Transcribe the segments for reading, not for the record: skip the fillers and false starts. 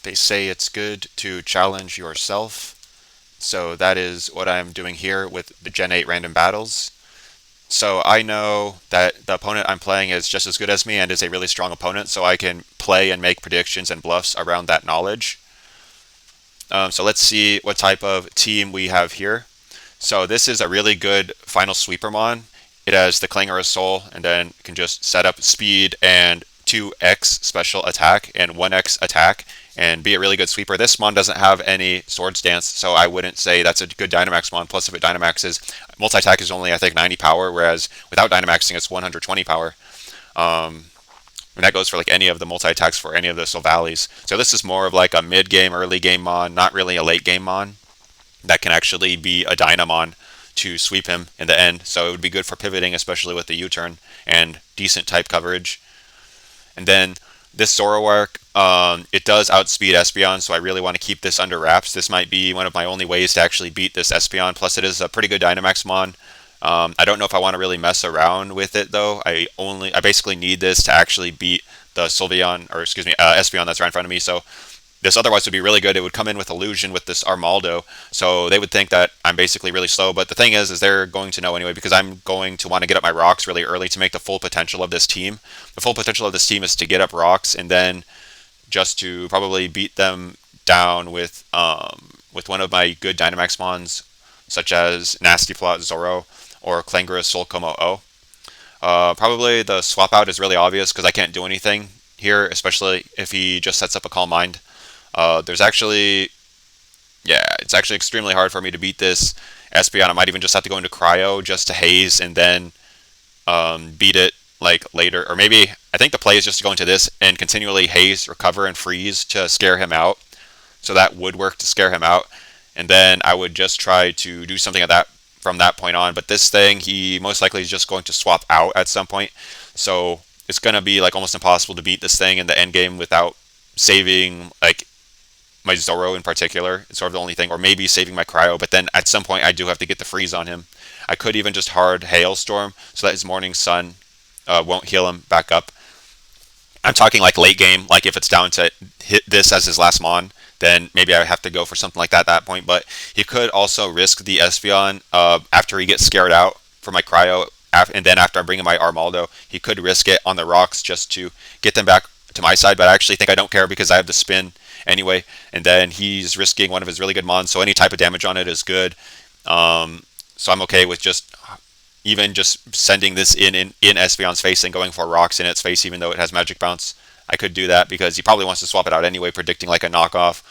They say it's good to challenge yourself. So that is what I'm doing here with the Gen 8 random battles. So I know that the opponent I'm playing is just as good as me and is a really strong opponent, so I can play and make predictions and bluffs around that knowledge. So let's see what type of team we have here. So this is a really good final sweeper mon. It has the Clangorous Soul, and then can just set up speed and 2x special attack and 1x attack and be a really good sweeper. This mon doesn't have any Swords Dance, so I wouldn't say that's a good Dynamax mon. Plus, if it Dynamaxes, multi-attack is only, I think, 90 power, whereas without Dynamaxing, it's 120 power. And that goes for like any of the multi-attacks for any of the Sylvallies. So this is more of like a mid-game, early game mon, not really a late game mon that can actually be a Dynamon to sweep him in the end. So it would be good for pivoting, especially with the U-turn and decent type coverage. And then this Zoroark, it does outspeed Espeon, so I really want to keep this under wraps. This might be one of my only ways to actually beat this Espeon. Plus, it is a pretty good Dynamax mon. I don't know if I want to really mess around with it though. I basically need this to actually beat the Sylveon, or excuse me, Espeon that's right in front of me. So this otherwise would be really good. It would come in with Illusion with this Armaldo, so they would think that I'm basically really slow. But the thing is they're going to know anyway because I'm going to want to get up my rocks really early to make the full potential of this team. The full potential of this team is to get up rocks and then just to probably beat them down with one of my good Dynamax mons, such as Nasty Plot Zoro or Clangorous Soul Como O. Probably the swap out is really obvious because I can't do anything here, especially if he just sets up a Calm Mind. There's actually, yeah, it's actually extremely hard for me to beat this Espeon. I might even just have to go into Cryo just to haze and then beat it like later. Or maybe, I think the play is just to go into this and continually haze, recover, and freeze to scare him out. So that would work to scare him out. And then I would just try to do something at that from that point on. But this thing, he most likely is just going to swap out at some point. So it's going to be like almost impossible to beat this thing in the end game without saving like my Zoro in particular. It's sort of the only thing, or maybe saving my Cryo, but then at some point I do have to get the freeze on him. I could even just hard Hailstorm so that his Morning Sun won't heal him back up. I'm talking like late game, like if it's down to hit this as his last Mon, then maybe I have to go for something like that at that point. But he could also risk the Espeon after he gets scared out for my Cryo, and then after I bring in my Armaldo, he could risk it on the rocks just to get them back to my side. But I actually think I don't care because I have the spin anyway, and then he's risking one of his really good mons, so any type of damage on it is good. So I'm okay with just even just sending this in Espeon's face and going for rocks in its face, even though it has Magic Bounce. I could do that because he probably wants to swap it out anyway, predicting like a knockoff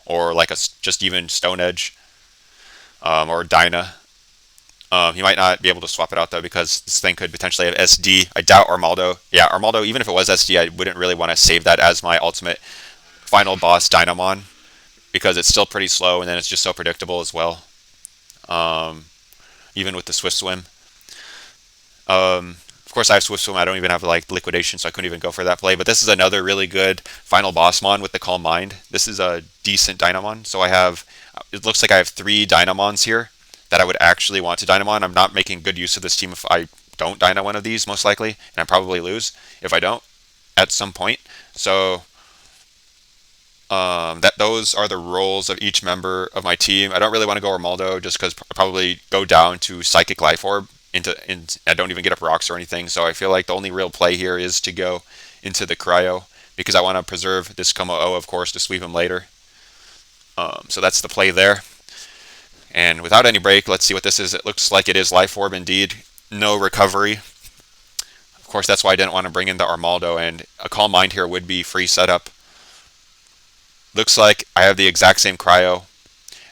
or like a just even Stone Edge or Dyna. He might not be able to swap it out though because this thing could potentially have SD. I doubt Armaldo. Yeah, Armaldo, even if it was SD, I wouldn't really want to save that as my ultimate final boss Dynamon because it's still pretty slow and then it's just so predictable as well. Even with the Swift Swim. Of course, I have Swift Swim. I don't even have like Liquidation, so I couldn't even go for that play. But this is another really good final boss mon with the Calm Mind. This is a decent Dynamon. So I have, it looks like I have 3 Dynamons here that I would actually want to Dynamon. I'm not making good use of this team if I don't Dyna one of these, most likely, and I probably lose if I don't at some point. So that those are the roles of each member of my team. I don't really want to go Armaldo just because I probably go down to Psychic Life Orb I don't even get up rocks or anything. So I feel like the only real play here is to go into the Cryo because I want to preserve this Como O, of course, to sweep him later. So that's the play there. And without any break, let's see what this is. It looks like it is Life Orb indeed. No recovery. Of course, that's why I didn't want to bring in the Armaldo, and a Calm Mind here would be free setup. Looks like I have the exact same Cryo,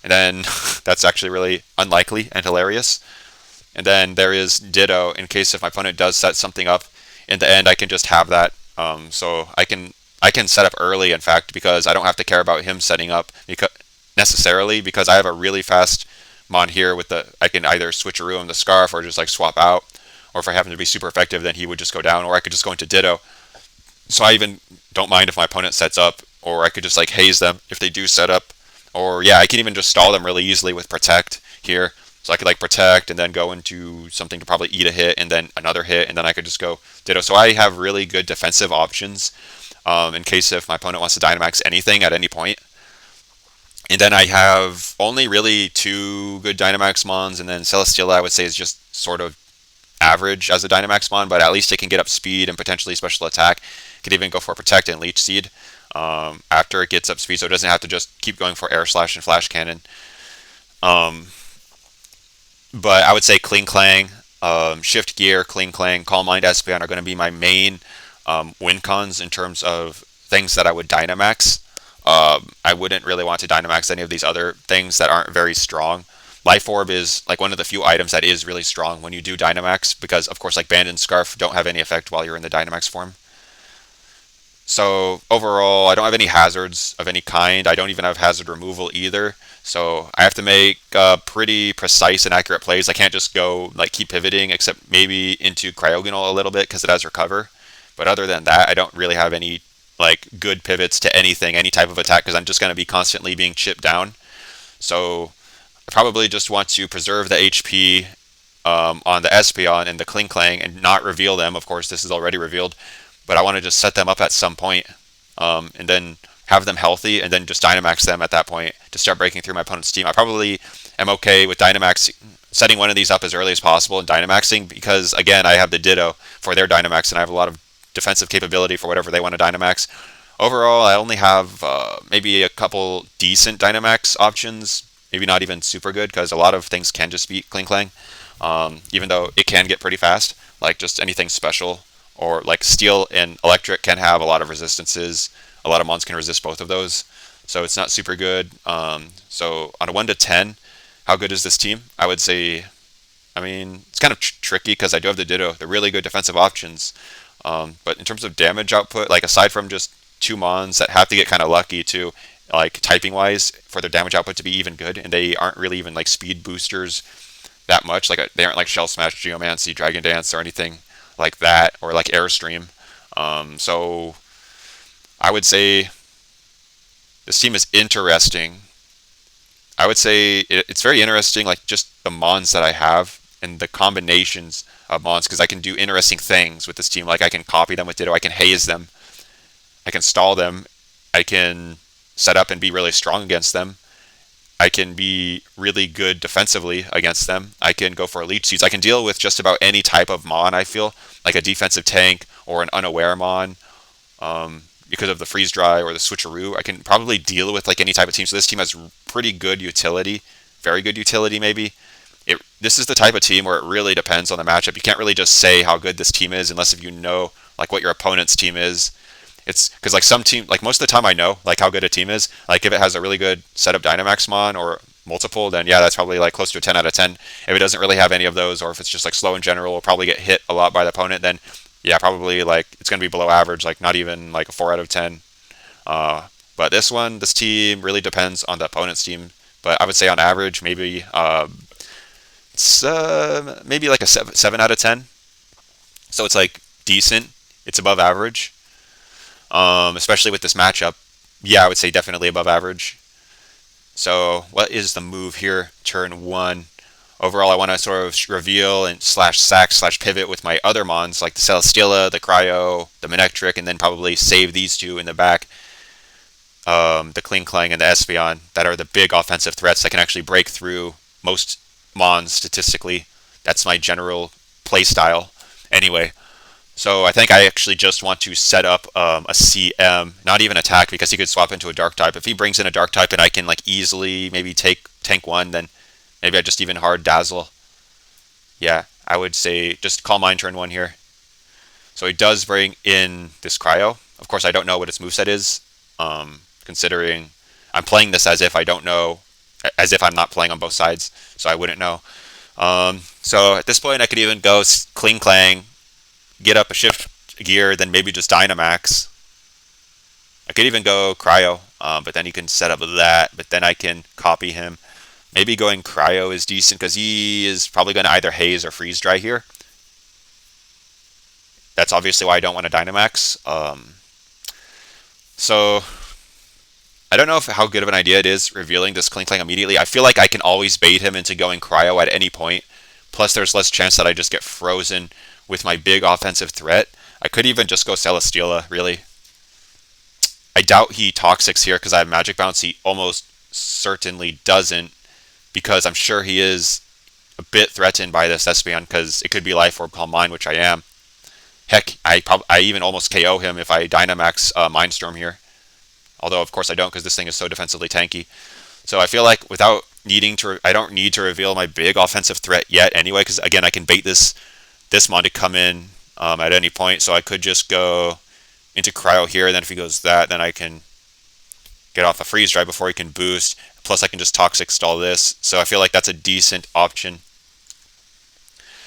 and then that's actually really unlikely and hilarious. And then there is Ditto in case if my opponent does set something up. In the end, I can just have that. So I can set up early, in fact, because I don't have to care about him setting up necessarily because I have a really fast mon here with I can either switcheroo him the Scarf or just like swap out. Or if I happen to be super effective, then he would just go down, or I could just go into Ditto. So I even don't mind if my opponent sets up, or I could just like haze them if they do set up. Or yeah, I can even just stall them really easily with Protect here. So I could like Protect and then go into something to probably eat a hit and then another hit, and then I could just go Ditto. So I have really good defensive options. in case if my opponent wants to Dynamax anything at any point. And then I have only really two good Dynamax Mons, and then Celesteela I would say is just sort of average as a Dynamax Mon, but at least it can get up speed and potentially special attack. It could even go for Protect and Leech Seed after it gets up speed, so it doesn't have to just keep going for Air Slash and Flash Cannon. Um, but I would say Kling Shift Gear, Kling, Calm Mind, Espeon are going to be my main win cons in terms of things that I would Dynamax. I wouldn't really want to Dynamax any of these other things that aren't very strong. Life Orb is like one of the few items that is really strong when you do Dynamax, because of course like Band and Scarf don't have any effect while you're in the Dynamax form. So overall, I don't have any hazards of any kind. I don't even have hazard removal either. So I have to make pretty precise and accurate plays. I can't just go like keep pivoting, except maybe into Cryogonal a little bit because it has Recover. But other than that, I don't really have any like good pivots to anything, any type of attack, because I'm just going to be constantly being chipped down. So I probably just want to preserve the HP on the Espeon and the Kling and not reveal them. Of course, this is already revealed, but I want to just set them up at some point, and then have them healthy, and then just Dynamax them at that point to start breaking through my opponent's team. I probably am okay with Dynamax setting one of these up as early as possible and Dynamaxing, because again, I have the Ditto for their Dynamax, and I have a lot of defensive capability for whatever they want to Dynamax. Overall, I only have maybe a couple decent Dynamax options, maybe not even super good, because a lot of things can just beat Kling, even though it can get pretty fast, like just anything special, or like Steel and Electric can have a lot of resistances. A lot of mons can resist both of those, so it's not super good. So on a 1 to 10, how good is this team? I would say, I mean, it's kind of tricky because I do have the Ditto. They're really good defensive options. But in terms of damage output, like aside from just two mons that have to get kind of lucky to, like typing wise, for their damage output to be even good, and they aren't really even like speed boosters that much. Like they aren't like Shell Smash, Geomancy, Dragon Dance, or anything like that, or like Airstream. So I would say this team is interesting. I would say it's very interesting, like just the mons that I have and the combinations of mons, because I can do interesting things with this team. Like I can copy them with Ditto, I can haze them, I can stall them, I can set up and be really strong against them. I can be really good defensively against them. I can go for Leech Seeds. I can deal with just about any type of mon, I feel, like a defensive tank or an unaware mon. Because of the freeze dry or the switcheroo, I can probably deal with like any type of team. So this team has pretty good utility, very good utility maybe. This is the type of team where it really depends on the matchup. You can't really just say how good this team is unless if you know like what your opponent's team is. It's because like some team, like most of the time I know like how good a team is. Like if it has a really good setup Dynamax mon or multiple, then yeah, that's probably like close to a 10 out of 10. If it doesn't really have any of those, or if it's just like slow in general, will probably get hit a lot by the opponent, then yeah, probably like it's going to be below average, like not even like a 4 out of 10. But this team really depends on the opponent's team. But I would say on average, maybe it's maybe like a 7 out of 10. So it's like decent. It's above average, especially with this matchup. Yeah, I would say definitely above average. So what is the move here? Turn 1. Overall, I want to sort of reveal and slash sack slash pivot with my other mons, like the Celesteela, the Cryo, the Manectric, and then probably save these two in the back, the Kling, and the Espeon, that are the big offensive threats that can actually break through most mons statistically. That's my general play style. Anyway, so I think I actually just want to set up a CM, not even attack, because he could swap into a Dark type. If he brings in a Dark type and I can like easily maybe take tank 1, then maybe I just even hard Dazzle. Yeah, I would say just Calm Mind turn 1 here. So he does bring in this Cryo. Of course, I don't know what its moveset is, considering I'm playing this as if I don't know, as if I'm not playing on both sides, so I wouldn't know. So at this point, I could even go Kling, get up a Shift Gear, then maybe just Dynamax. I could even go Cryo, but then he can set up that, but then I can copy him. Maybe going Cryo is decent because he is probably going to either haze or freeze dry here. That's obviously why I don't want to Dynamax. So I don't know how good of an idea it is revealing this Kling immediately. I feel like I can always bait him into going Cryo at any point. Plus there's less chance that I just get frozen with my big offensive threat. I could even just go Celesteela, really. I doubt he Toxics here because I have Magic Bounce. He almost certainly doesn't because I'm sure he is a bit threatened by this Espeon because it could be Life Orb Calm Mind, which I am. Heck, I even almost KO him if I Dynamax Mindstorm here. Although, of course, I don't because this thing is so defensively tanky. So I feel like without needing to, I don't need to reveal my big offensive threat yet anyway because, again, I can bait this mon to come in at any point. So I could just go into Cryo here, and then if he goes that, then I can get off a Freeze Dry before he can boost. Plus, I can just Toxic Stall this. So I feel like that's a decent option.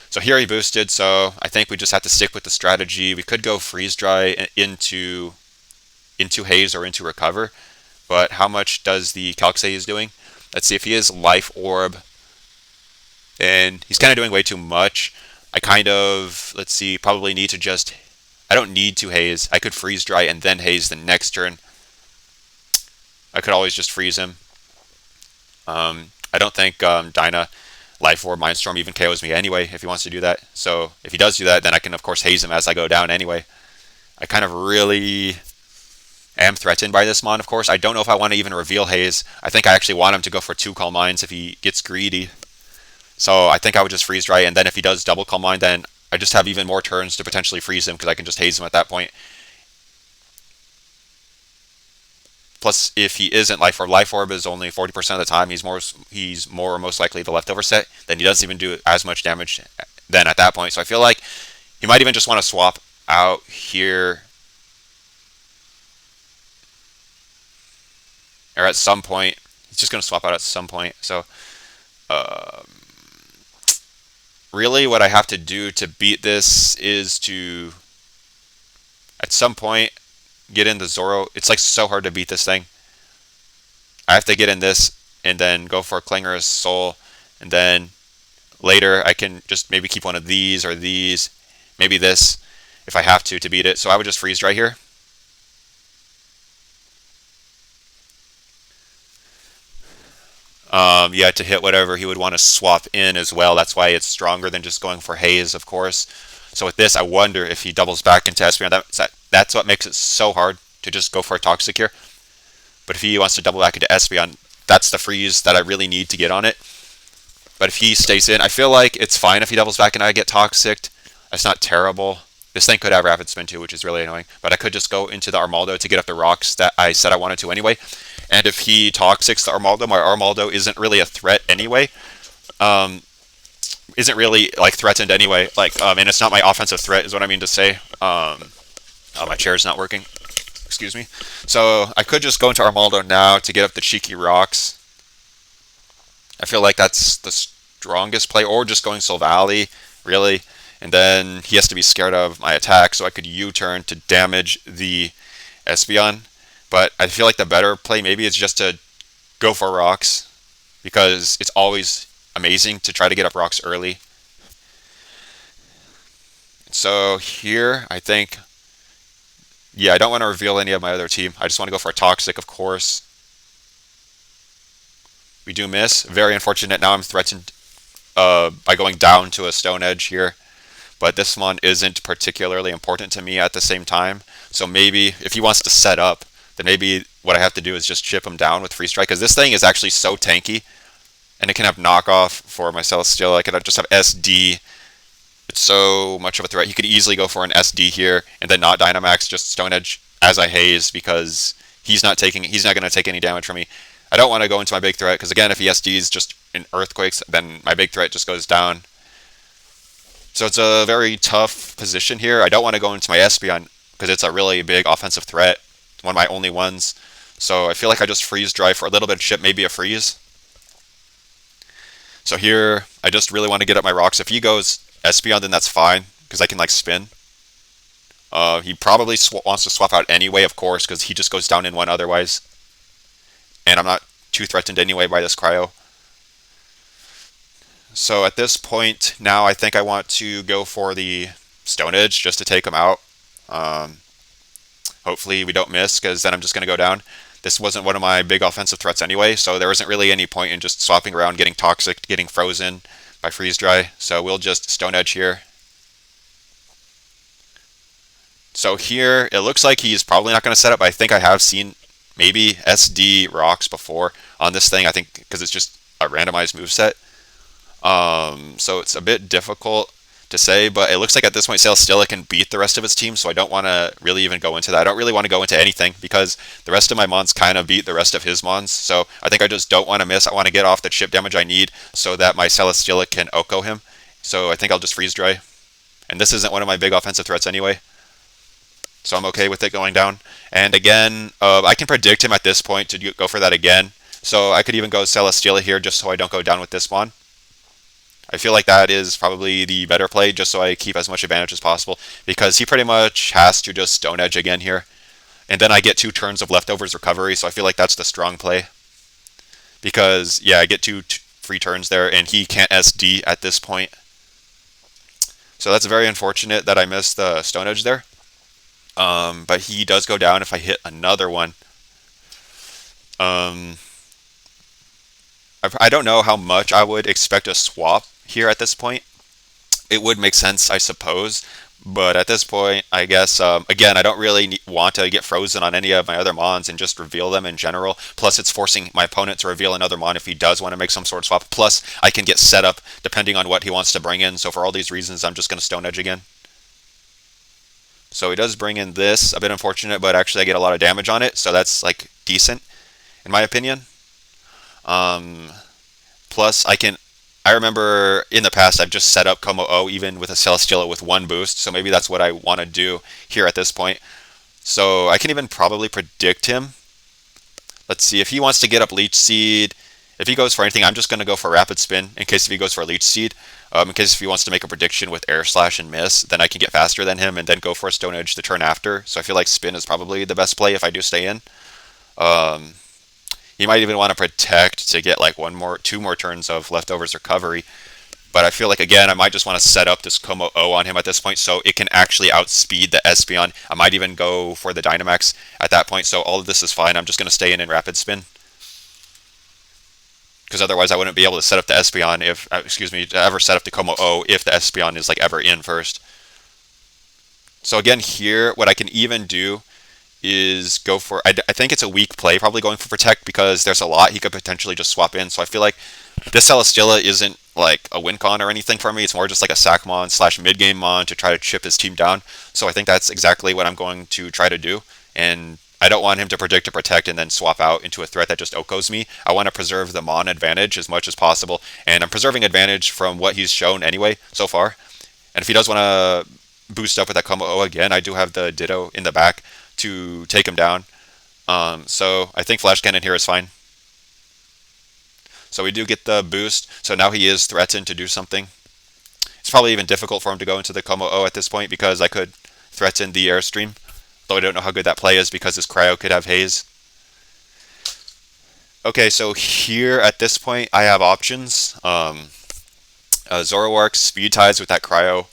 So here he boosted, so I think we just have to stick with the strategy. We could go Freeze Dry into Haze or into Recover, but how much does the Calc say he's doing? Let's see if he is Life Orb, and he's kind of doing way too much. I kind of, let's see, probably need to just, I don't need to Haze. I could Freeze Dry and then Haze the next turn. I could always just freeze him. I don't think Dyna, Life Orb, Mindstorm even KOs me anyway if he wants to do that. So if he does do that, then I can of course Haze him as I go down anyway. I kind of really am threatened by this mon, of course. I don't know if I want to even reveal Haze. I think I actually want him to go for 2 Calm Minds if he gets greedy. So I think I would just Freeze Dry, and then if he does double Calm Mind, then I just have even more turns to potentially freeze him because I can just Haze him at that point. Plus, if he isn't Life Orb is only 40% of the time, he's more or most likely the leftover set, then he doesn't even do as much damage then at that point. So I feel like he might even just want to swap out here. Or at some point. He's just going to swap out at some point. So, really what I have to do to beat this is to, at some point, get in the Zoro. It's like so hard to beat this thing. I have to get in this and then go for a Clinger's Soul, and then later I can just maybe keep one of these or these, maybe this if I have to beat it. So I would just Freeze Dry here. Yeah, to hit whatever he would want to swap in as well. That's why it's stronger than just going for Haze, of course. So with this, I wonder if he doubles back into Espeon. That's what makes it so hard to just go for a Toxic here. But if he wants to double back into Espeon, that's the freeze that I really need to get on it. But if he stays in, I feel like it's fine if he doubles back and I get Toxic. That's not terrible. This thing could have Rapid Spin too, which is really annoying. But I could just go into the Armaldo to get up the rocks that I said I wanted to anyway. And if he Toxics the Armaldo, my Armaldo isn't really a threat anyway. Isn't really like threatened anyway. And it's not my offensive threat is what I mean to say. Oh, my chair's not working. Excuse me. So I could just go into Armaldo now to get up the cheeky rocks. I feel like that's the strongest play, or just going Silvally, really. And then he has to be scared of my attack, so I could U-turn to damage the Espeon. But I feel like the better play maybe is just to go for rocks, because it's always amazing to try to get up rocks early. So here, I think, yeah, I don't want to reveal any of my other team. I just want to go for a Toxic, of course. We do miss. Very unfortunate. Now I'm threatened by going down to a Stone Edge here. But this one isn't particularly important to me at the same time. So maybe if he wants to set up, then maybe what I have to do is just chip him down with Freeze Strike. Because this thing is actually so tanky. And it can have knockoff for my Celesteela. I could just have SD. It's so much of a threat. He could easily go for an SD here and then not Dynamax, just Stone Edge as I haze, because he's not going to take any damage from me. I don't want to go into my big threat because, again, if he SDs just in Earthquakes, then my big threat just goes down. So it's a very tough position here. I don't want to go into my Espeon because it's a really big offensive threat. It's one of my only ones. So I feel like I just Freeze Dry for a little bit of chip, maybe a freeze. So here, I just really want to get up my rocks. If he goes Espeon, then that's fine because I can like spin. He probably wants to swap out anyway, of course, because he just goes down in one otherwise. And I'm not too threatened anyway by this Cryo. So at this point, now I think I want to go for the Stone Edge just to take him out. Hopefully we don't miss, because then I'm just going to go down. This wasn't one of my big offensive threats anyway, so there isn't really any point in just swapping around, getting Toxic, getting frozen by Freeze Dry. So we'll just Stone Edge here. So here, it looks like he's probably not going to set up. I think I have seen maybe SD rocks before on this thing. I think because it's just a randomized move set. So it's a bit difficult to say, but it looks like at this point Celesteela can beat the rest of its team, so I don't want to really even go into that. I don't really want to go into anything because the rest of my mons kind of beat the rest of his mons, so I think I just don't want to miss. I want to get off the chip damage I need so that my Celesteela can Oko him. So I think I'll just freeze dry. And this isn't one of my big offensive threats anyway, so I'm okay with it going down. And again, I can predict him at this point to go for that again. So I could even go Celesteela here just so I don't go down with this mon. I feel like that is probably the better play, just so I keep as much advantage as possible, because he pretty much has to just Stone Edge again here. And then I get 2 turns of Leftovers recovery, so I feel like that's the strong play. Because, yeah, I get two free turns there, and he can't SD at this point. So that's very unfortunate that I missed the Stone Edge there. But he does go down if I hit another one. Um, I don't know how much I would expect a swap here at this point. It would make sense, I suppose. But at this point, I guess, again, I don't really want to get frozen on any of my other mons and just reveal them in general. Plus, it's forcing my opponent to reveal another mon if he does want to make some sort of swap. Plus, I can get set up depending on what he wants to bring in. So for all these reasons, I'm just going to Stone Edge again. So he does bring in this, a bit unfortunate, but actually I get a lot of damage on it. So that's like decent, in my opinion. Um, Plus, I remember in the past I've just set up Como O even with a Celesteela with 1 boost, so maybe that's what I want to do here at this point. So I can even probably predict him. Let's see, if he wants to get up Leech Seed, if he goes for anything, I'm just going to go for Rapid Spin in case if he goes for a Leech Seed. In case if he wants to make a prediction with Air Slash and Miss, then I can get faster than him and then go for a Stone Edge the turn after. So I feel like Spin is probably the best play if I do stay in. Um, he might even want to protect to get like 2 more turns of Leftovers recovery. But I feel like, again, I might just want to set up this Como O on him at this point so it can actually outspeed the Espeon. I might even go for the Dynamax at that point, so all of this is fine. I'm just going to stay in Rapid Spin. Because otherwise I wouldn't be able to set up the Espeon if, to ever set up the Como O if the Espeon is like ever in first. So again here, what I can even do is go for, I think it's a weak play, probably going for Protect because there's a lot he could potentially just swap in. So I feel like this Celesteela isn't like a win con or anything for me. It's more just like a sack mon slash mid game mon to try to chip his team down. So I think that's exactly what I'm going to try to do. And I don't want him to predict to protect and then swap out into a threat that just Okos me. I want to preserve the mon advantage as much as possible. And I'm preserving advantage from what he's shown anyway so far. And if he does want to boost up with that Como O again, I do have the Ditto in the back to take him down. So I think Flash Cannon here is fine. So we do get the boost. So now he is threatened to do something. It's probably even difficult for him to go into the Como O at this point because I could threaten the Airstream. Though I don't know how good that play is because his Cryo could have Haze. Okay, so here at this point I have options. Zoroark Speed Tides with that Cryo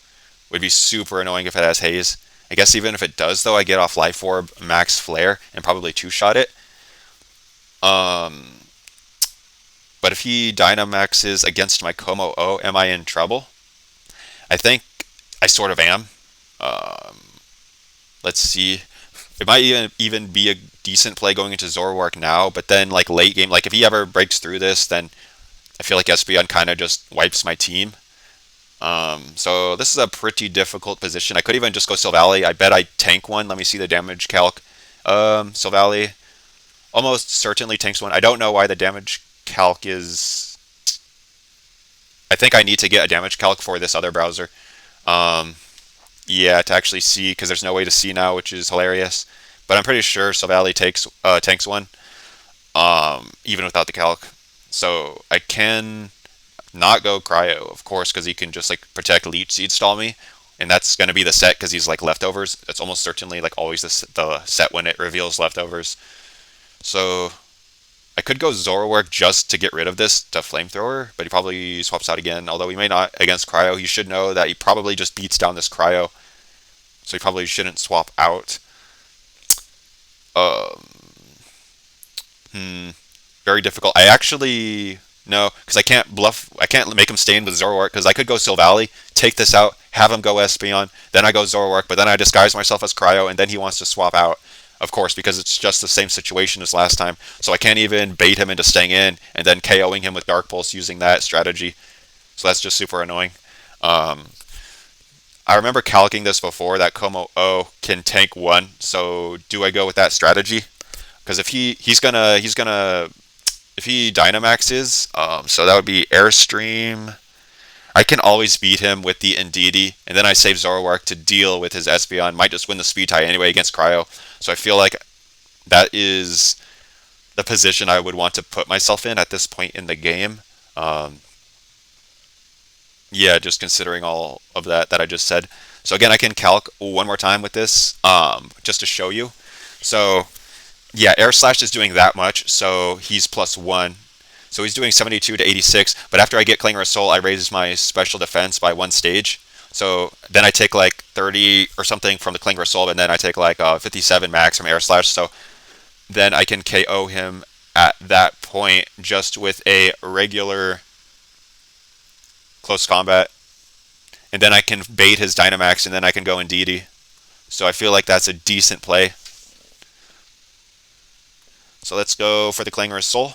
would be super annoying if it has Haze. I guess even if it does though, I get off Life Orb, Max Flare, and probably 2-shot it. But if he Dynamaxes against my Como O, am I in trouble? I think I sort of am. Let's see. It might even be a decent play going into Zoroark now, but then like late game, like if he ever breaks through this, then I feel like Espeon kind of just wipes my team. So this is a pretty difficult position. I could even just go Silvally. I bet I tank one. Let me see the damage calc. Silvally almost certainly tanks one. I don't know why the damage calc is. I think I need to get a damage calc for this other browser. Yeah, to actually see, because there's no way to see now, which is hilarious. But I'm pretty sure Silvally tanks one, even without the calc. So I can not go Cryo, of course, because he can just like protect Leech Seed stall me, and that's going to be the set because he's like Leftovers. It's almost certainly like always the set when it reveals Leftovers. So I could go Zoroark just to get rid of this to Flamethrower, but he probably swaps out again, although he may not against Cryo. He should know that he probably just beats down this Cryo, so he probably shouldn't swap out. Um, Very difficult. I actually no, because I can't make him stay in with Zoroark, because I could go Silvally, take this out, have him go Espeon, then I go Zoroark, but then I disguise myself as Cryo, and then he wants to swap out, of course, because it's just the same situation as last time. So I can't even bait him into staying in and then KOing him with Dark Pulse using that strategy. So that's just super annoying. Um, I remember calcing this before that Como O can tank one. So do I go with that strategy? Because if he's gonna if he Dynamaxes, so that would be Airstream. I can always beat him with the Indeedee, and then I save Zoroark to deal with his Espeon. Might just win the speed tie anyway against Cryo. So I feel like that is the position I would want to put myself in at this point in the game. Um, yeah, just considering all of that I just said. So again, I can calc one more time with this, just to show you. So yeah, Air Slash is doing that much, so he's +1. So he's doing 72 to 86, but after I get Clangorous Soul, I raise my special defense by one stage. So then I take like 30 or something from the Clangorous Soul, and then I take like 57 max from Air Slash. So then I can KO him at that point just with a regular close combat. And then I can bait his Dynamax, and then I can go Indeedee. So I feel like that's a decent play. So let's go for the Clangorous Soul.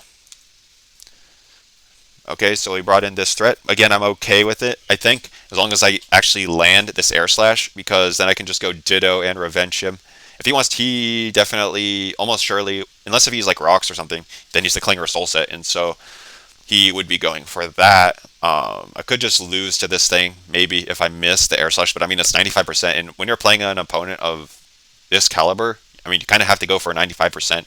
Okay, so he brought in this threat. Again, I'm okay with it, I think, as long as I actually land this Air Slash, because then I can just go Ditto and Revenge him. If he wants, he definitely, almost surely, unless if he's like Rocks or something, then he's the Clangorous Soul set, and so he would be going for that. I could just lose to this thing, maybe, if I miss the Air Slash, but I mean, it's 95%, and when you're playing an opponent of this caliber, I mean, you kind of have to go for a 95%.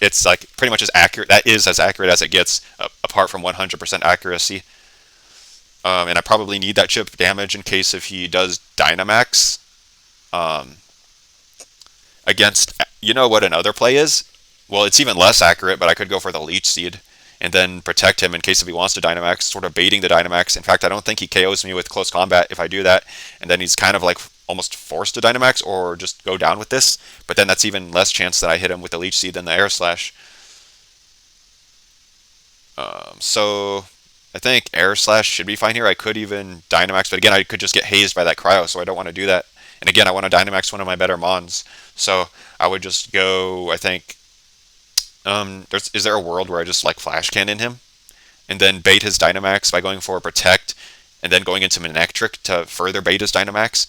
It's like pretty much as accurate. That is as accurate as it gets, apart from 100% accuracy. And I probably need that chip damage in case if he does Dynamax. Um, Against, you know what another play is? Well, it's even less accurate, but I could go for the Leech Seed and then protect him in case if he wants to Dynamax, sort of baiting the Dynamax. In fact, I don't think he KOs me with close combat if I do that, and then he's kind of like almost forced to Dynamax or just go down with this, but then that's even less chance that I hit him with the Leech Seed than the Air Slash. So I think Air Slash should be fine here. I could even Dynamax, but again, I could just get hazed by that Cryo, so I don't want to do that. And again, I want to Dynamax one of my better Mons, so I would just go, I think, is there a world where I just like Flash Cannon him and then bait his Dynamax by going for Protect and then going into Manectric to further bait his Dynamax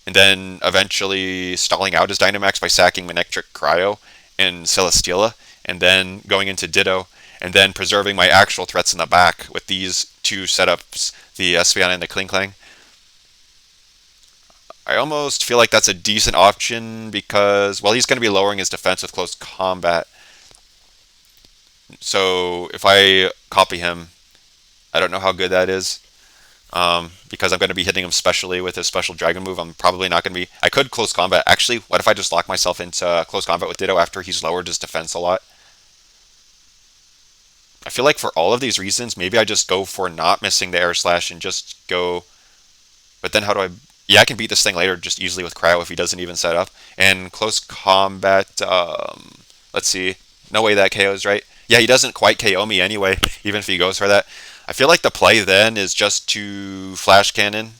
and then eventually stalling out his Dynamax by sacking Manectric Cryo and Celesteela and then going into Ditto and then preserving my actual threats in the back with these two setups, the Espeon and the Klinklang. I almost feel like that's a decent option because, well, he's going to be lowering his defense with close combat. So if I copy him, I don't know how good that is. Because I'm going to be hitting him specially with his special dragon move. I'm probably not going to be... I could close combat. Actually, what if I just lock myself into close combat with Ditto after he's lowered his defense a lot? I feel like for all of these reasons, maybe I just go for not missing the Air Slash and just go... But then how do I... Yeah, I can beat this thing later just easily with Cryo if he doesn't even set up. And close combat... let's see. No way that KOs, right? Yeah, he doesn't quite KO me anyway, even if he goes for that. I feel like the play then is just to Flash Cannon.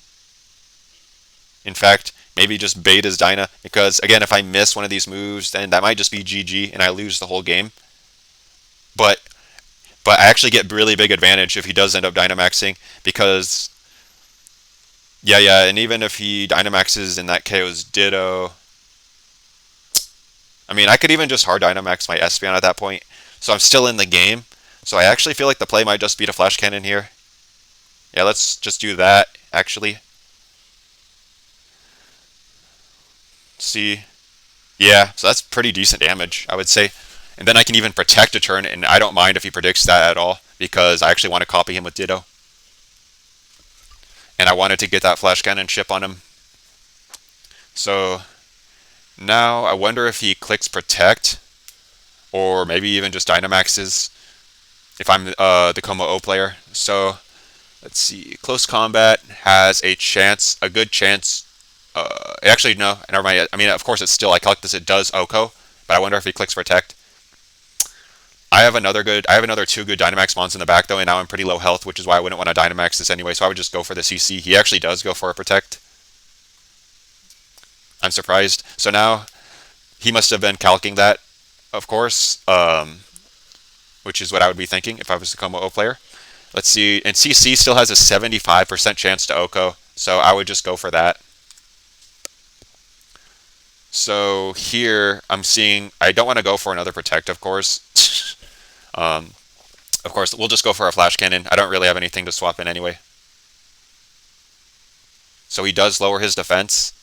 In fact, maybe just bait his Dyna, because again, if I miss one of these moves, then that might just be GG and I lose the whole game. But I actually get really big advantage if he does end up Dynamaxing, because yeah, and even if he Dynamaxes and that KO's Ditto, I mean, I could even just hard Dynamax my Espeon at that point, so I'm still in the game. So I actually feel like the play might just be to Flash Cannon here. Yeah, let's just do that, actually. See. Yeah, so that's pretty decent damage, I would say. And then I can even protect a turn, and I don't mind if he predicts that at all, because I actually want to copy him with Ditto. And I wanted to get that Flash Cannon chip on him. So now I wonder if he clicks Protect, or maybe even just Dynamaxes if I'm the Como O player. So let's see. Close combat has a chance, a good chance. Actually, no, never mind. I mean, of course, it's still, I calc this, it does OHKO, but I wonder if he clicks Protect. I have another two good Dynamax Mons in the back, though, and now I'm pretty low health, which is why I wouldn't want to Dynamax this anyway, so I would just go for the CC. He actually does go for a Protect. I'm surprised. So now he must have been calcing that, of course, which is what I would be thinking if I was a Como player. Let's see, and CC still has a 75% chance to Oko, so I would just go for that. So here I'm seeing, I don't want to go for another Protect, of course. Of course, we'll just go for a Flash Cannon. I don't really have anything to swap in anyway. So he does lower his defense.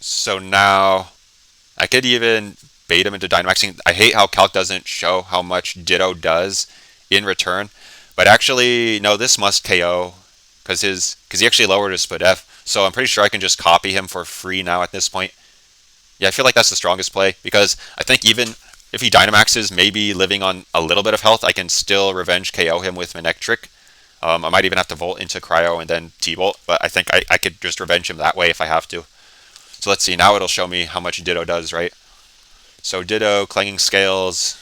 So now I could even bait him into Dynamaxing. I hate how Calc doesn't show how much Ditto does in return. But actually, no, this must KO because he actually lowered his split F. So I'm pretty sure I can just copy him for free now at this point. Yeah, I feel like that's the strongest play because I think even if he Dynamaxes, maybe living on a little bit of health, I can still revenge KO him with Manectric. I might even have to Volt into Cryo and then T-Bolt, but I think I could just revenge him that way if I have to. So let's see, now it'll show me how much Ditto does, right? So Ditto, Clanging Scales,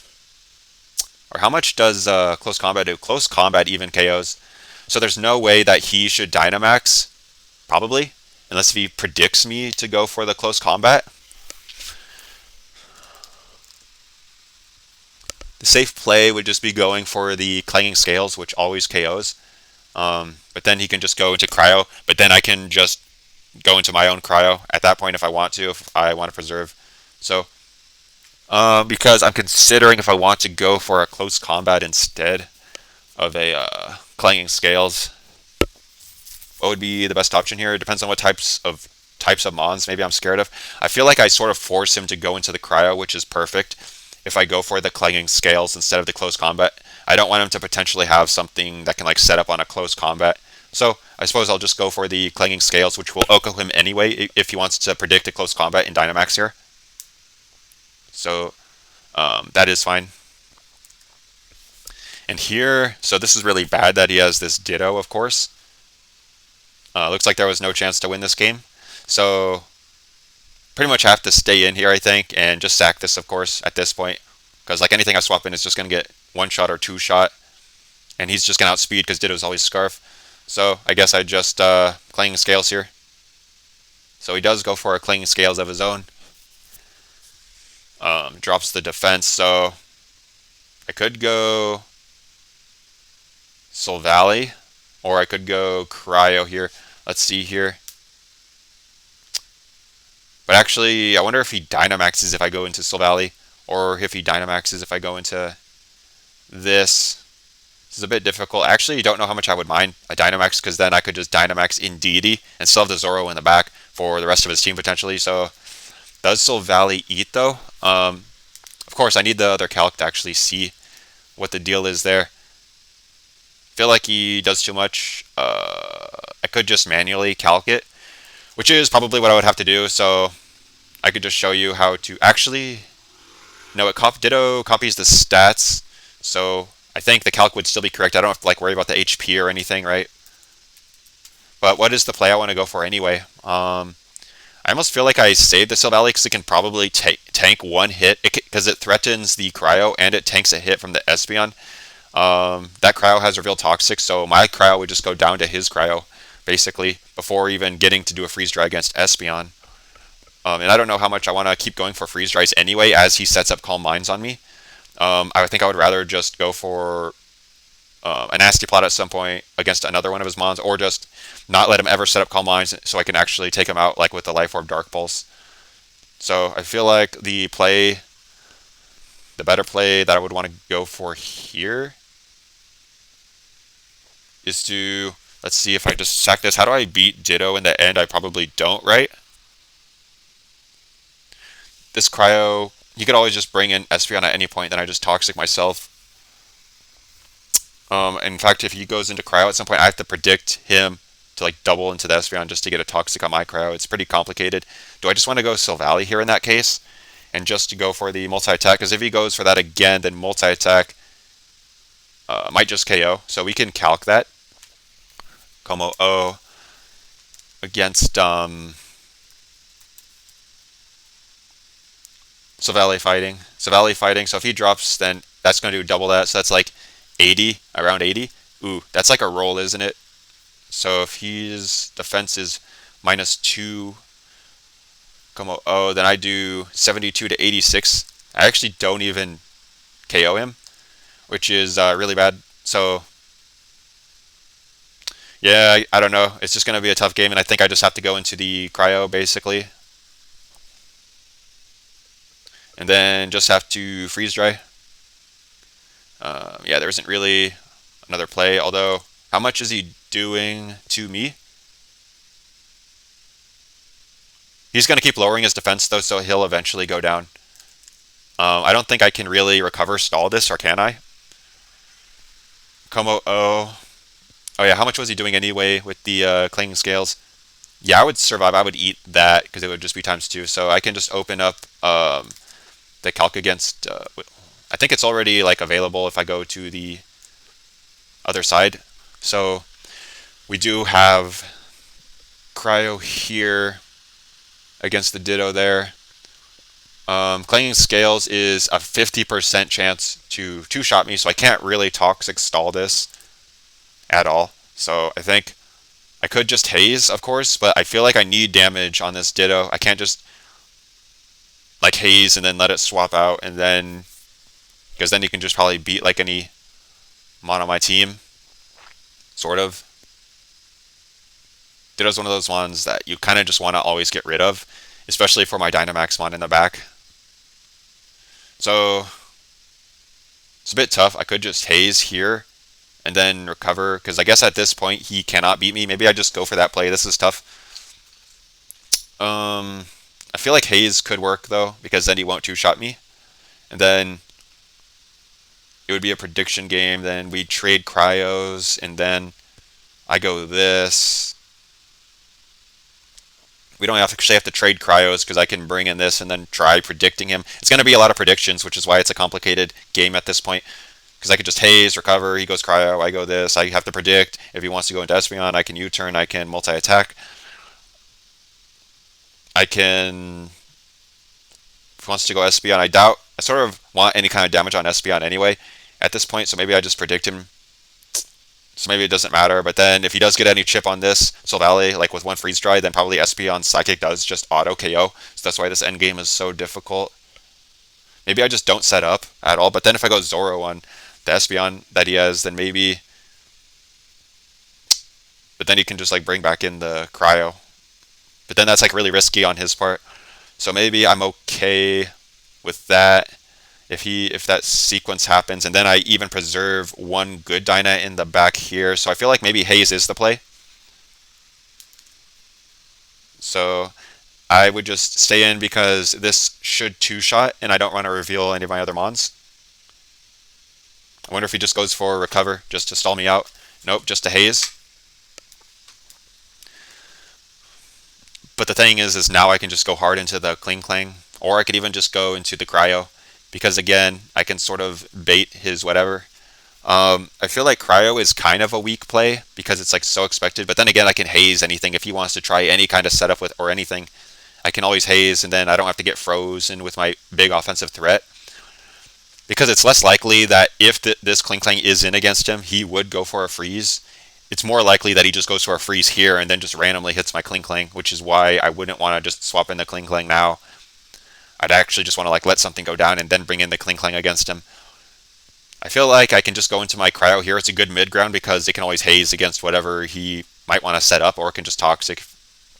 or how much does Close Combat do? Close Combat even KOs. So there's no way that he should Dynamax, probably, unless if he predicts me to go for the Close Combat. The safe play would just be going for the Clanging Scales, which always KOs. But then he can just go into Cryo, but then I can just go into my own Cryo at that point if I want to, if I want to preserve. So, because I'm considering if I want to go for a Close Combat instead of a Clanging Scales, what would be the best option here? It depends on what types of mons maybe I'm scared of. I feel like I sort of force him to go into the Cryo, which is perfect if I go for the Clanging Scales instead of the Close Combat. I don't want him to potentially have something that can like set up on a Close Combat. So I suppose I'll just go for the Clanging Scales, which will Oko him anyway if he wants to predict a Close Combat in Dynamax here. So that is fine. And here, so this is really bad that he has this Ditto, of course. Looks like there was no chance to win this game. So pretty much have to stay in here, I think, and just sack this, of course, at this point. Because like anything I swap in is just going to get one shot or two shot. And he's just going to outspeed because Ditto's always Scarf. So I guess I just Clanging Scales here. So he does go for a Clanging Scales of his own. Drops the defense, so I could go Silvally, or I could go Cryo here. Let's see here. But actually, I wonder if he Dynamaxes if I go into Silvally, or if he Dynamaxes if I go into this. This is a bit difficult. I actually don't know how much I would mind a Dynamax, because then I could just Dynamax in Deity and still have the Zoro in the back for the rest of his team potentially. So does Silvally eat though? Of course, I need the other calc to actually see what the deal is there. Feel like he does too much. I could just manually calc it, which is probably what I would have to do. So I could just show you how to actually. No, Ditto copies the stats, so I think the calc would still be correct. I don't have to like worry about the HP or anything, right? But what is the play I want to go for anyway? I almost feel like I saved the Silvally because it can probably tank one hit because it threatens the Cryo and it tanks a hit from the Espeon. That Cryo has Reveal Toxic, so my Cryo would just go down to his Cryo, basically, before even getting to do a Freeze Dry against Espeon. And I don't know how much I want to keep going for Freeze Dries anyway as he sets up Calm Minds on me. I think I would rather just go for a Nasty Plot at some point against another one of his mons, or just not let him ever set up Calm Minds so I can actually take him out like with the Life Orb Dark Pulse. So I feel like the better play that I would want to go for here is to, let's see if I just sack this. How do I beat Ditto in the end? I probably don't, right? This Cryo, you could always just bring in Espeon at any point, then I just Toxic myself. In fact, if he goes into Cryo at some point, I have to predict him to like double into the Espeon just to get a Toxic on my Cryo. It's pretty complicated. Do I just want to go Silvally here in that case? And just to go for the multi-attack? Because if he goes for that again, then multi-attack might just KO. So we can calc that. Como O against Silvally fighting. Silvally fighting. So if he drops, then that's going to do double that. So that's like 80, around 80. Ooh, that's like a roll, isn't it? So if his defense is -2, then I do 72 to 86. I actually don't even KO him, which is really bad. So yeah, I don't know. It's just going to be a tough game, and I think I just have to go into the cryo basically, and then just have to freeze dry. Yeah, there isn't really another play. Although, how much is he doing to me? He's going to keep lowering his defense though, so he'll eventually go down. I don't think I can really recover stall this, or can I? Como oh yeah, how much was he doing anyway with the clinging scales? Yeah, I would survive. I would eat that because it would just be ×2. So I can just open up the calc against. I think it's already like available if I go to the other side. So we do have cryo here against the ditto there. Clanging scales is a 50% chance to two-shot me, so I can't really toxic stall this at all. So I think I could just haze, of course, but I feel like I need damage on this ditto. I can't just like haze and then let it swap out, and then because then you can just probably beat like any mon on my team, sort of. Ditto's one of those ones that you kind of just want to always get rid of, especially for my Dynamax mon in the back. So it's a bit tough. I could just haze here and then recover, because I guess at this point he cannot beat me. Maybe I just go for that play. This is tough. I feel like haze could work though, because then he won't two-shot me. And then it would be a prediction game. Then we trade cryos, and then I go this. We don't actually have to trade cryos because I can bring in this and then try predicting him. It's going to be a lot of predictions, which is why it's a complicated game at this point. Because I could just haze, recover, he goes cryo, I go this. I have to predict. If he wants to go into Espeon, I can U-turn, I can multi-attack. I can... If he wants to go Espeon, I doubt... I sort of want any kind of damage on Espeon anyway at this point, so maybe I just predict him. So maybe it doesn't matter, but then if he does get any chip on this Silvally, like with one freeze dry, then probably Espeon Psychic does just auto KO. So that's why this end game is so difficult. Maybe I just don't set up at all, but then if I go Zoro on the Espeon that he has, then maybe... But then he can just like bring back in the cryo. But then that's like really risky on his part. So maybe I'm okay with that. If that sequence happens, and then I even preserve one good Dyna in the back here. So I feel like maybe haze is the play. So I would just stay in because this should two-shot, and I don't want to reveal any of my other mons. I wonder if he just goes for recover just to stall me out. Nope, just to haze. But the thing is now I can just go hard into the Kling Klang, or I could even just go into the cryo. Because again, I can sort of bait his whatever. I feel like cryo is kind of a weak play because it's like so expected. But then again, I can haze anything if he wants to try any kind of setup with or anything. I can always haze, and then I don't have to get frozen with my big offensive threat. Because it's less likely that if this Kling Klang is in against him, he would go for a freeze. It's more likely that he just goes for a freeze here and then just randomly hits my Kling Klang, which is why I wouldn't want to just swap in the Kling Klang now. I'd actually just want to like let something go down and then bring in the Kling Klang against him. I feel like I can just go into my cryo here. It's a good mid ground because it can always haze against whatever he might want to set up, or it can just toxic,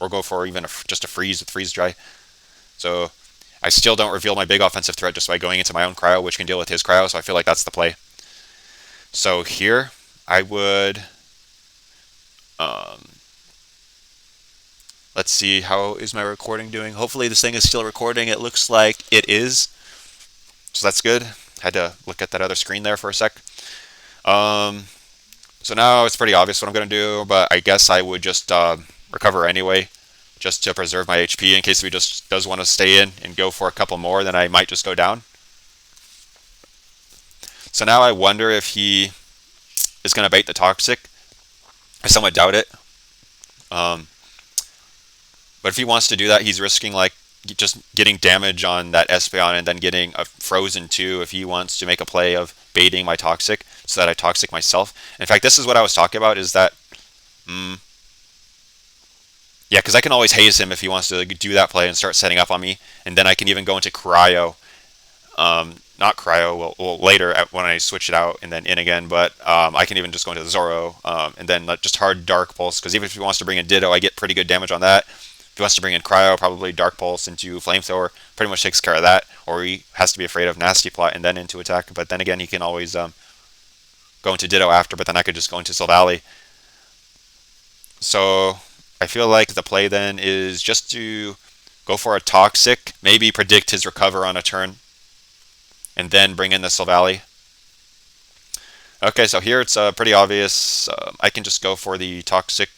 or go for even just a freeze with freeze dry. So I still don't reveal my big offensive threat just by going into my own cryo, which can deal with his cryo. So I feel like that's the play. So here I would. Let's see, how is my recording doing? Hopefully this thing is still recording. It looks like it is. So that's good. Had to look at that other screen there for a sec. So now it's pretty obvious what I'm going to do, but I guess I would just recover anyway, just to preserve my HP in case he just does want to stay in and go for a couple more, then I might just go down. So now I wonder if he is going to bait the Toxic. I somewhat doubt it. But if he wants to do that, he's risking like just getting damage on that Espeon and then getting a frozen too if he wants to make a play of baiting my Toxic so that I Toxic myself. In fact, this is what I was talking about, is that Mm, yeah, because I can always haze him if he wants to do that play and start setting up on me, and then I can even go into cryo. Not cryo. Well later when I switch it out and then in again, but I can even just go into Zoro and then just hard Dark Pulse. Because even if he wants to bring in Ditto, I get pretty good damage on that. If he wants to bring in cryo, probably Dark Pulse into Flamethrower pretty much takes care of that. Or he has to be afraid of Nasty Plot and then into attack. But then again, he can always go into Ditto after. But then I could just go into Silvally. So I feel like the play then is just to go for a Toxic, maybe predict his recover on a turn, and then bring in the Silvally. Okay, so here it's pretty obvious. I can just go for the Toxic.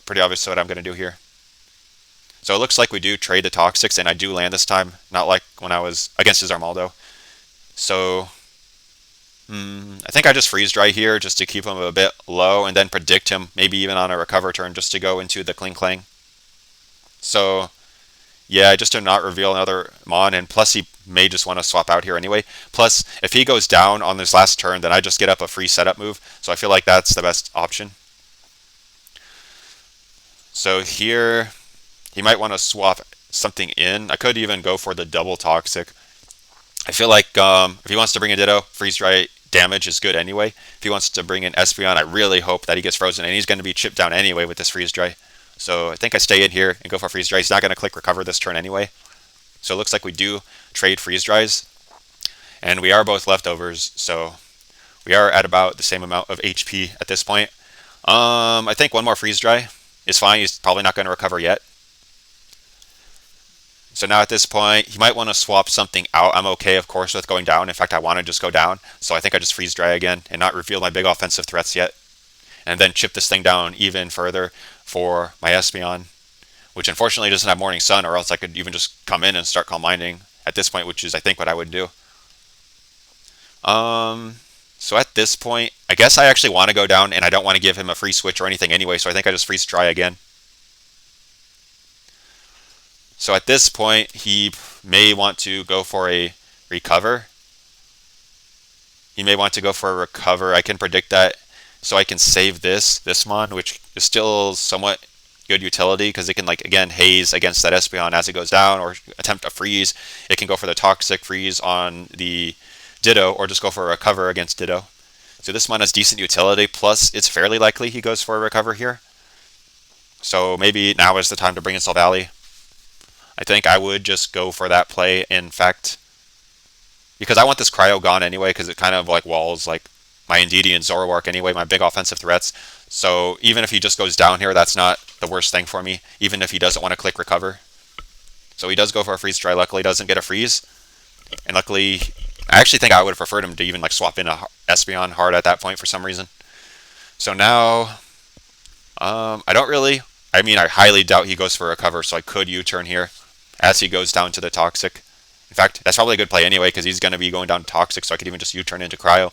Pretty obvious what I'm going to do here. So it looks like we do trade the Toxics, and I do land this time, not like when I was against his Armaldo. So I think I just freeze dry here just to keep him a bit low, and then predict him, maybe even on a recover turn, just to go into the Kling Klang. So yeah, just to not reveal another Mon, and plus he may just want to swap out here anyway. Plus, if he goes down on this last turn, then I just get up a free setup move, so I feel like that's the best option. So here, he might want to swap something in. I could even go for the double Toxic. I feel like if he wants to bring in Ditto, freeze dry damage is good anyway. If he wants to bring in Espeon, I really hope that he gets frozen, and he's going to be chipped down anyway with this freeze dry. So I think I stay in here and go for freeze dry. He's not going to click recover this turn anyway. So it looks like we do trade freeze dries, and we are both leftovers. So we are at about the same amount of HP at this point. I think one more freeze dry is fine. He's probably not going to recover yet. So now at this point, he might want to swap something out. I'm okay, of course, with going down. In fact, I want to just go down. So I think I just freeze dry again and not reveal my big offensive threats yet. And then chip this thing down even further for my Espeon, which unfortunately doesn't have Morning Sun, or else I could even just come in and start Calm Minding at this point, which is, I think, what I would do. So at this point, I guess I actually want to go down, and I don't want to give him a free switch or anything anyway, so I think I just freeze dry again. So at this point, he may want to go for a recover. He may want to go for a recover. I can predict that, so I can save this Mon, which is still somewhat good utility because it can, like, again, haze against that Espeon as it goes down, or attempt a freeze. It can go for the Toxic freeze on the Ditto, or just go for a recover against Ditto. So this Mon has decent utility, plus it's fairly likely he goes for a recover here. So maybe now is the time to bring in Silvally. I think I would just go for that play, in fact, because I want this cryo gone anyway, because it kind of like walls like my Indeedee and Zoroark anyway, my big offensive threats. So even if he just goes down here, that's not the worst thing for me, even if he doesn't want to click recover. So he does go for a freeze dry, luckily doesn't get a freeze. And luckily, I actually think I would have preferred him to even like swap in a Espeon hard at that point for some reason. So now, I highly doubt he goes for a recover, so I could U-turn here as he goes down to the Toxic. In fact, that's probably a good play anyway, because he's going to be going down to Toxic, so I could even just U-turn into Cryo.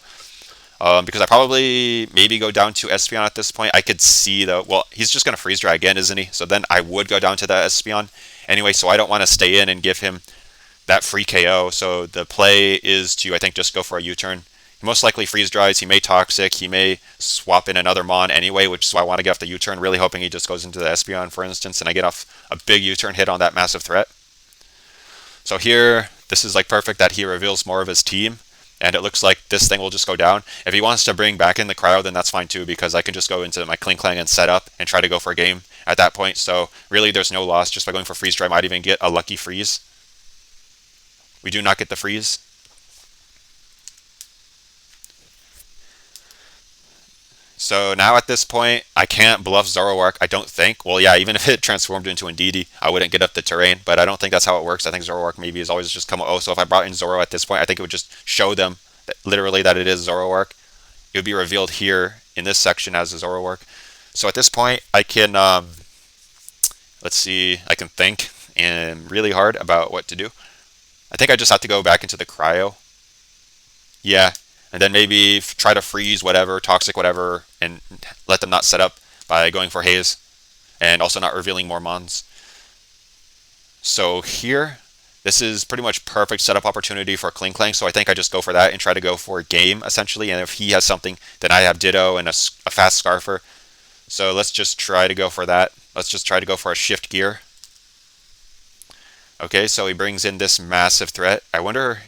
Because I probably maybe go down to Espeon at this point. I could see, though, well, he's just going to freeze dry again, isn't he? So then I would go down to the Espeon anyway, so I don't want to stay in and give him that free KO. So the play is to, I think, just go for a U-turn. He most likely freeze dries. He may Toxic. He may swap in another Mon anyway, which is why I want to get off the U-turn, really hoping he just goes into the Espeon, for instance, and I get off a big U-turn hit on that massive threat. So here, this is like perfect that he reveals more of his team, and it looks like this thing will just go down. If he wants to bring back in the cryo, then that's fine too, because I can just go into my Kling Klang and set up and try to go for a game at that point. So really, there's no loss just by going for freeze dry. I might even get a lucky freeze. We do not get the freeze. So now at this point, I can't bluff Zoroark, I don't think. Well, yeah, even if it transformed into Indeedee, I wouldn't get up the terrain, but I don't think that's how it works. I think Zoroark maybe is always just come. Oh, so if I brought in Zoro at this point, I think it would just show them that, literally, that it is Zoroark. It would be revealed here in this section as a Zoroark. So at this point, I can, let's see, I can think and really hard about what to do. I think I just have to go back into the cryo. Yeah, and then maybe try to freeze whatever, Toxic whatever, and let them not set up by going for haze, and also not revealing more Mons. So here, this is pretty much perfect setup opportunity for Kling Klang, so I think I just go for that and try to go for a game, essentially, and if he has something, then I have Ditto and a fast Scarfer. So let's just try to go for that. Let's just try to go for a shift gear. Okay, so he brings in this massive threat. I wonder,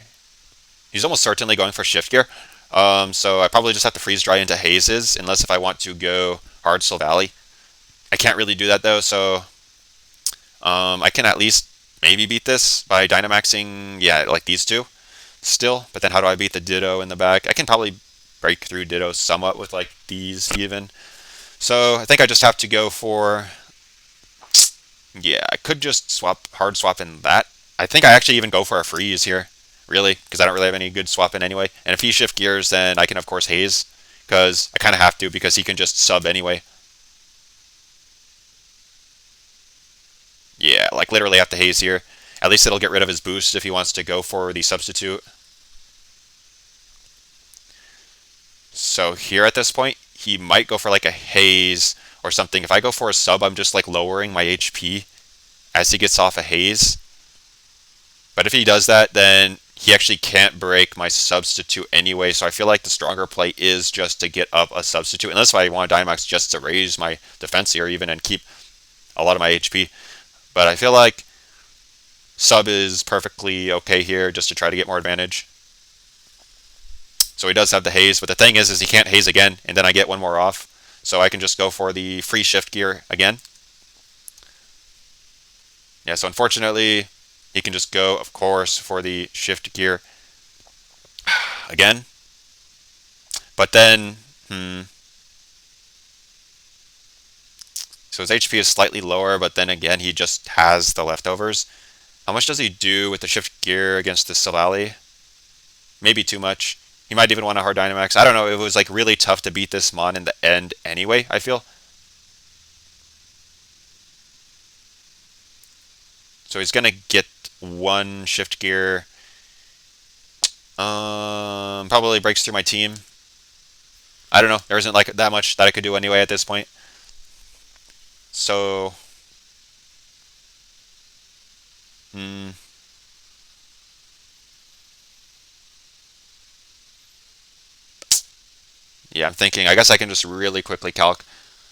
he's almost certainly going for shift gear. So I probably just have to freeze dry into hazes, unless if I want to go hard Sylvally. I can't really do that though, so I can at least maybe beat this by Dynamaxing, yeah, like these two still. But then how do I beat the Ditto in the back? I can probably break through Ditto somewhat with like these even. So I think I just have to go for, yeah, I could just hard swap in that. I think I actually even go for a freeze here, really, because I don't really have any good swap in anyway. And if he shift gears, then I can of course haze, because I kind of have to, because he can just sub anyway. Yeah, like literally have to haze here. At least it'll get rid of his boost if he wants to go for the substitute. So here at this point, he might go for like a haze or something. If I go for a sub, I'm just like lowering my HP as he gets off a haze. But if he does that, then he actually can't break my substitute anyway. So I feel like the stronger play is just to get up a substitute. Unless I want Dynamax just to raise my defense here even and keep a lot of my HP. But I feel like sub is perfectly okay here just to try to get more advantage. So he does have the haze, but the thing is he can't haze again, and then I get one more off. So I can just go for the free shift gear again. Yeah, so unfortunately, he can just go, of course, for the shift gear again. But then, so his HP is slightly lower, but then again, he just has the leftovers. How much does he do with the shift gear against the Sylvally? Maybe too much. He might even want a hard Dynamax. I don't know. It was like really tough to beat this Mon in the end anyway, I feel. So he's going to get one shift gear. Probably breaks through my team. I don't know. There isn't like that much that I could do anyway at this point. So, yeah, I'm thinking. I guess I can just really quickly calc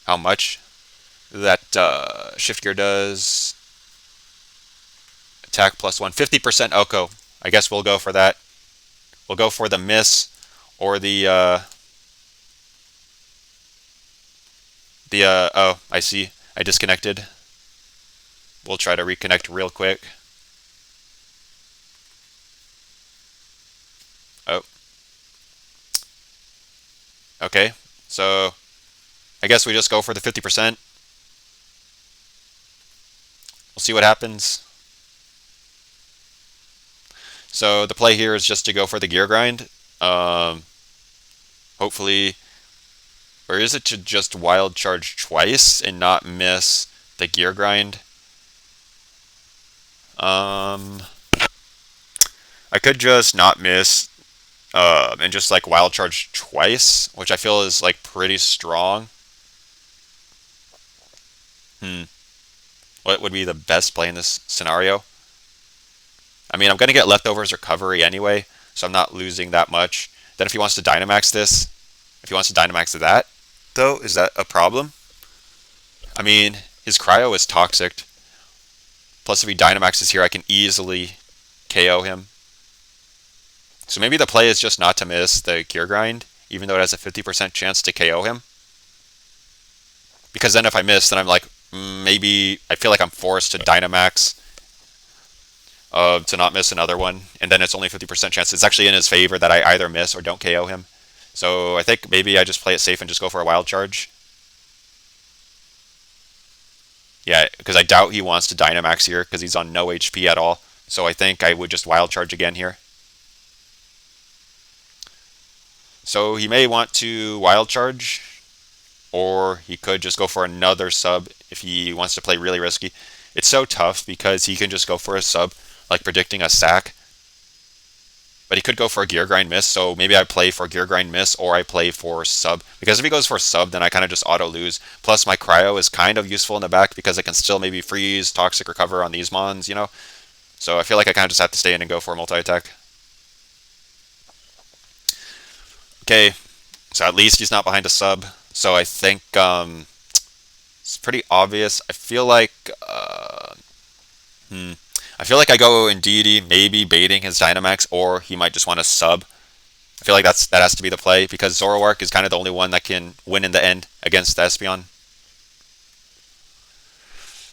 how much that shift gear does. Attack plus 1. 50% Oko. I guess we'll go for that. We'll go for the miss or oh, I see. I disconnected. We'll try to reconnect real quick. Oh. Okay. So I guess we just go for the 50%. We'll see what happens. So the play here is just to go for the gear grind. Hopefully, or is it to just wild charge twice and not miss the gear grind? I could just not miss and just like wild charge twice, which I feel is like pretty strong. What would be the best play in this scenario? I mean, I'm going to get leftovers recovery anyway, so I'm not losing that much. Then if he wants to Dynamax this, if he wants to Dynamax that, though, is that a problem? I mean, his Cryo is toxic. Plus, if he Dynamaxes here, I can easily KO him. So maybe the play is just not to miss the Gear Grind, even though it has a 50% chance to KO him. Because then if I miss, then I'm like, maybe I feel like I'm forced to Dynamax to not miss another one. And then it's only 50% chance. It's actually in his favor that I either miss or don't KO him. So I think maybe I just play it safe and just go for a wild charge. Yeah, because I doubt he wants to Dynamax here because he's on no HP at all. So I think I would just wild charge again here. So he may want to wild charge, or he could just go for another sub if he wants to play really risky. It's so tough because he can just go for a sub, like predicting a sack. But he could go for a gear grind miss, so maybe I play for gear grind miss or I play for sub. Because if he goes for sub, then I kind of just auto lose. Plus my cryo is kind of useful in the back because I can still maybe freeze, toxic recover on these mons, you know? So I feel like I kind of just have to stay in and go for multi-attack. Okay, so at least he's not behind a sub. So I think It's pretty obvious. Hmm, I feel like I go in deity, maybe baiting his Dynamax, or he might just want to sub. I feel like that has to be the play because Zoroark is kind of the only one that can win in the end against the Espeon.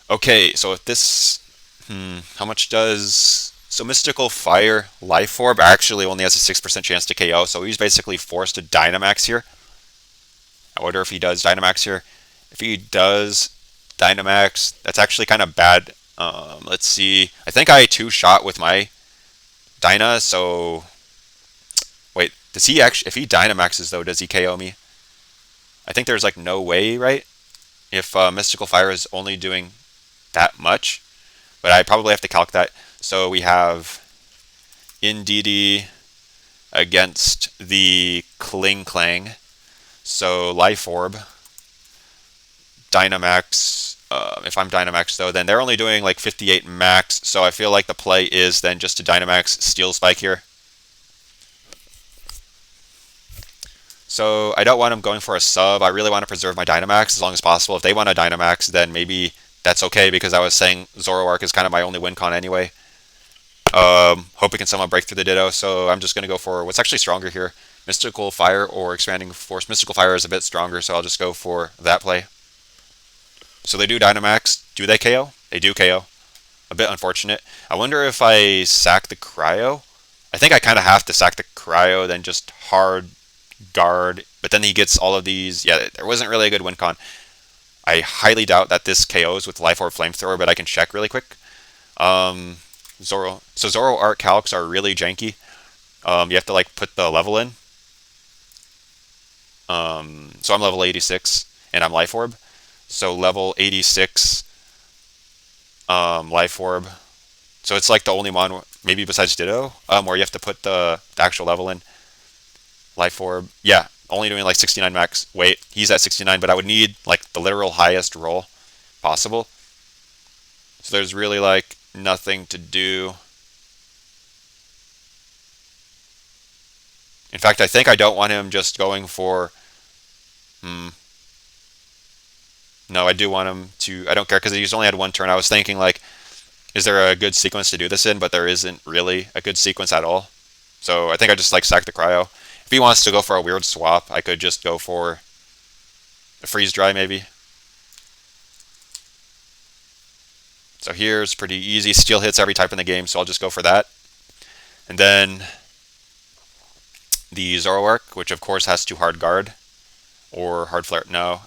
Okay, so if this, how much does so Mystical Fire Life Orb actually only has a 6% chance to KO, so he's basically forced to Dynamax here. I wonder if he does Dynamax here. If he does Dynamax, that's actually kind of bad. Let's see. I think I two-shot with my Dyna, so wait, does he actually, if he Dynamaxes though, does he KO me? I think there's like no way, right? If Mystical Fire is only doing that much, but I probably have to calc that. So we have Indeedee against the Kling. So Life Orb, Dynamax. If I'm Dynamax though, then they're only doing like 58 max. So I feel like the play is then just to Dynamax Steel Spike here. So I don't want him going for a sub. I really want to preserve my Dynamax as long as possible. If they want a Dynamax, then maybe that's okay because I was saying Zoroark is kind of my only win con anyway. Hope we can somehow break through the Ditto, so I'm just going to go for what's actually stronger here. Mystical Fire or Expanding Force. Mystical Fire is a bit stronger, so I'll just go for that play. So they do Dynamax. Do they KO? They do KO. A bit unfortunate. I wonder if I sack the Cryo. I think I kind of have to sack the Cryo, then just hard guard. But then he gets all of these. Yeah, there wasn't really a good win con. I highly doubt that this KOs with Life Orb Flamethrower, but I can check really quick. Zoroark calcs are really janky. You have to like put the level in. So I'm level 86 and I'm Life Orb. So level 86 Life Orb. So it's like the only mon maybe besides Ditto where you have to put the actual level in. Life Orb. Yeah, only doing like 69 max. Wait, he's at 69, but I would need like the literal highest roll possible. So there's really like nothing to do. In fact, I think I don't want him just going for... No, I do want him to... I don't care because he's only had one turn. I was thinking like, is there a good sequence to do this in? But there isn't really a good sequence at all. So I think I just like sack the Cryo. If he wants to go for a weird swap, I could just go for a Freeze Dry maybe. So here's pretty easy. Steel hits every type in the game, so I'll just go for that. And then the Zoroark, which of course has to hard guard or hard flare. No,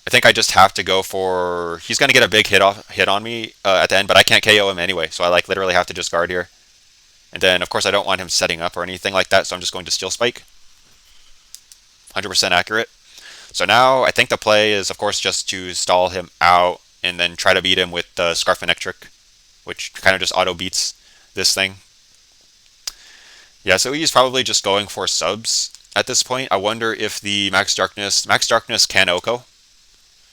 I think I just have to go for. He's gonna get a big hit on me at the end, but I can't KO him anyway, so I like literally have to just guard here. And then of course I don't want him setting up or anything like that, so I'm just going to Steel Spike. 100% accurate. So now I think the play is of course just to stall him out and then try to beat him with the Scarfinectric, which kind of just auto beats this thing. Yeah, so he's probably just going for subs at this point. I wonder if the Max Darkness can OHKO.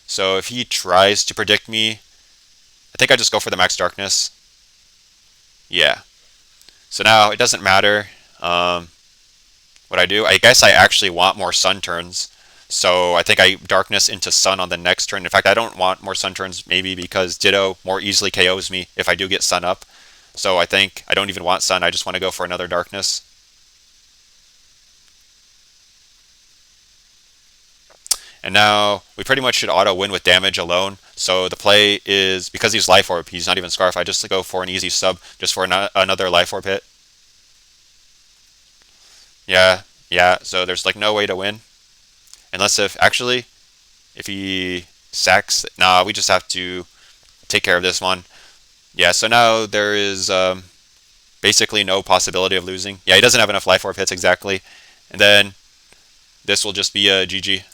So if he tries to predict me, I think I just go for the Max Darkness. Yeah. So now it doesn't matter what I do. I guess I actually want more Sun turns. So I think I Darkness into Sun on the next turn. In fact, I don't want more Sun turns maybe because Ditto more easily KOs me if I do get Sun up. So I think I don't even want Sun. I just want to go for another Darkness. And now we pretty much should auto win with damage alone. So the play is, because he's Life Orb, he's not even Scarf, I just go for an easy sub just for another Life Orb hit. Yeah, so there's like no way to win. Unless if he sacks, nah, we just have to take care of this one. Yeah, so now there is basically no possibility of losing. Yeah, he doesn't have enough Life Orb hits exactly. And then this will just be a GG.